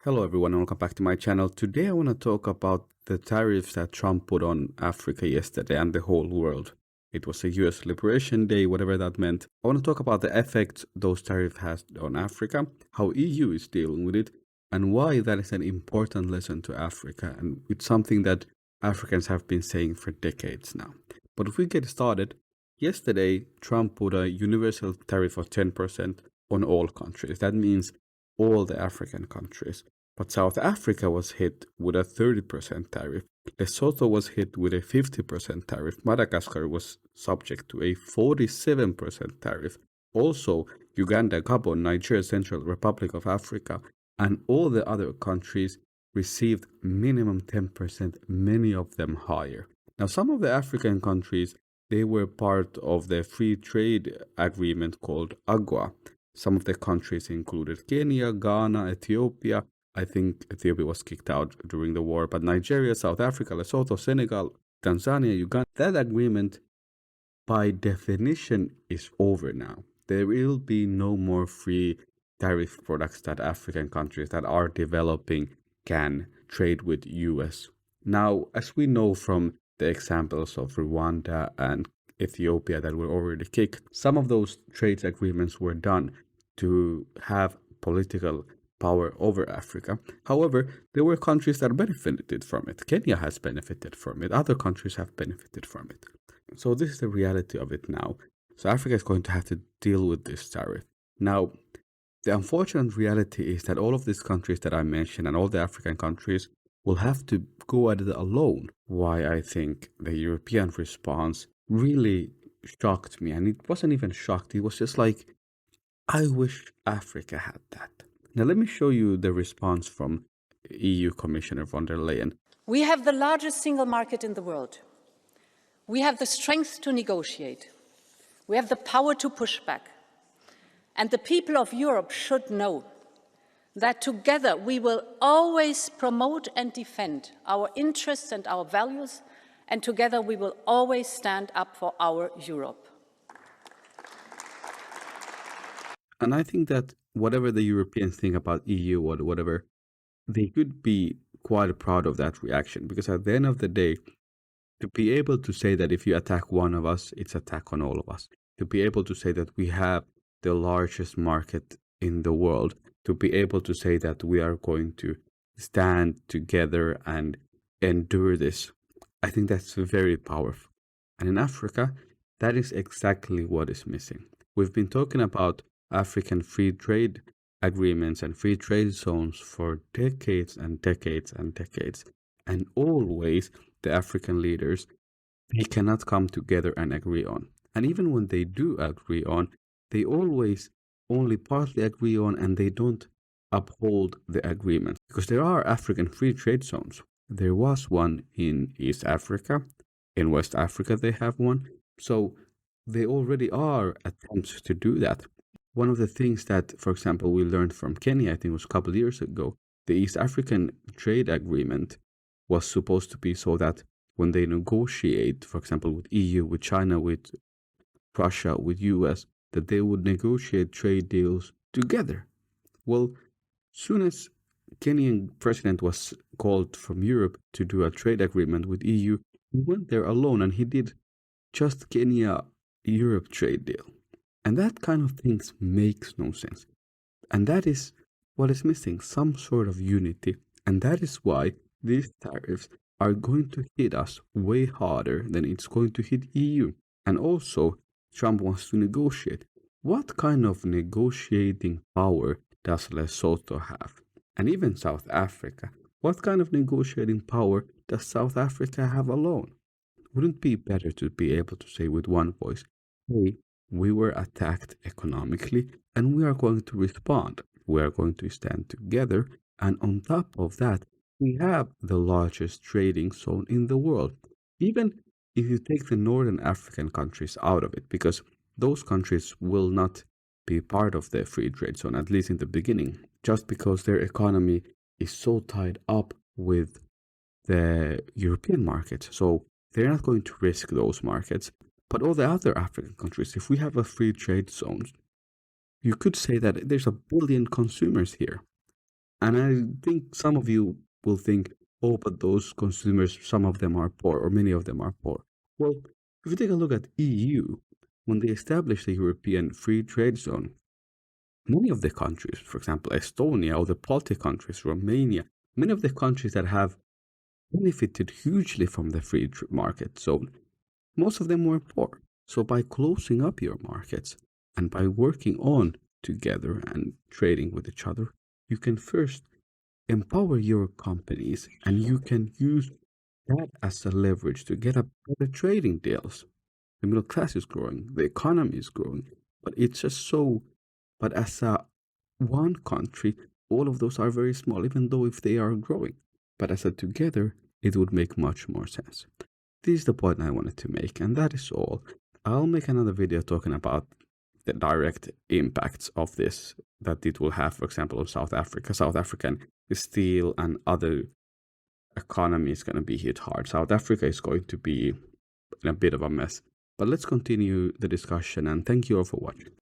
Hello everyone and welcome back to my channel. Today I want to talk about the tariffs that Trump put on Africa yesterday and the whole world. It was a US Liberation Day, whatever that meant. I want to talk about the effects those tariffs has on Africa, how EU is dealing with it, and why that is an important lesson to Africa, and it's something that Africans have been saying for decades now. But if we get started, yesterday Trump put a universal tariff of 10% on all countries. That means all the African countries. But South Africa was hit with a 30% tariff. Lesotho was hit with a 50% tariff. Madagascar was subject to a 47% tariff. Also, Uganda, Gabon, Nigeria, Central Republic of Africa, and all the other countries received minimum 10%, many of them higher. Now, some of the African countries, they were part of the free trade agreement called AGOA. Some of the countries included Kenya, Ghana, Ethiopia. I think Ethiopia was kicked out during the war, but Nigeria, South Africa, Lesotho, Senegal, Tanzania, Uganda. That agreement, by definition, is over now. There will be no more free tariff products that African countries that are developing can trade with US. Now, as we know from the examples of Rwanda and Ethiopia that were already kicked, some of those trade agreements were done to have political power over Africa. However, there were countries that benefited from it. Kenya has benefited from it. Other countries have benefited from it. So this is the reality of it now. So Africa is going to have to deal with this tariff. Now, the unfortunate reality is that all of these countries that I mentioned and all the African countries will have to go at it alone. Why I think the European response really shocked me. And it wasn't even shocked. It was just like, I wish Africa had that. Now, let me show you the response from EU Commissioner von der Leyen. We have the largest single market in the world. We have the strength to negotiate. We have the power to push back. And the people of Europe should know that together we will always promote and defend our interests and our values, and together we will always stand up for our Europe. And I think that whatever the Europeans think about EU or whatever, they could be quite proud of that reaction, because at the end of the day, to be able to say that if you attack one of us, it's attack on all of us. To be able to say that we have the largest market in the world, to be able to say that we are going to stand together and endure this, I think that's very powerful. And in Africa, that is exactly what is missing. We've been talking about African free trade agreements and free trade zones for decades and decades and decades. And always the African leaders, they cannot come together and agree on. And even when they do agree on, they always only partly agree on, and they don't uphold the agreement. Because there are African free trade zones. There was one in East Africa. In West Africa they have one. So they already are attempts to do that. One of the things that, for example, we learned from Kenya, I think it was a couple of years ago, the East African trade agreement was supposed to be so that when they negotiate, for example, with EU, with China, with Russia, with US, that they would negotiate trade deals together. Well, soon as Kenyan president was called from Europe to do a trade agreement with EU, he went there alone and he did just Kenya-Europe trade deal. And that kind of things makes no sense. And that is what is missing, some sort of unity. And that is why these tariffs are going to hit us way harder than it's going to hit EU. And also, Trump wants to negotiate. What kind of negotiating power does Lesotho have? And even South Africa. What kind of negotiating power does South Africa have alone? Wouldn't it be better to be able to say with one voice, hey, we were attacked economically and we are going to respond. We are going to stand together. And on top of that, we have the largest trading zone in the world. Even if you take the Northern African countries out of it, because those countries will not be part of the free trade zone, at least in the beginning, just because their economy is so tied up with the European market. So they're not going to risk those markets. But all the other African countries, if we have a free trade zone, you could say that there's 1 billion consumers here. And I think some of you will think, oh, but those consumers, some of them are poor, or many of them are poor. Well, if you take a look at EU, when they established the European Free Trade Zone, many of the countries, for example, Estonia or the Baltic countries, Romania, many of the countries that have benefited hugely from the free market zone, most of them were poor. So by closing up your markets and by working on together and trading with each other, you can first empower your companies and you can use that as a leverage to get a better trading deals. The middle class is growing, the economy is growing, but it's just so. But as a one country, all of those are very small, even though if they are growing. But as a together, it would make much more sense. This is the point I wanted to make, and that is all. I'll make another video talking about the direct impacts of this that it will have, for example, on South Africa. South African steel and other economy is going to be hit hard. South Africa is going to be in a bit of a mess. But let's continue the discussion, and thank you all for watching.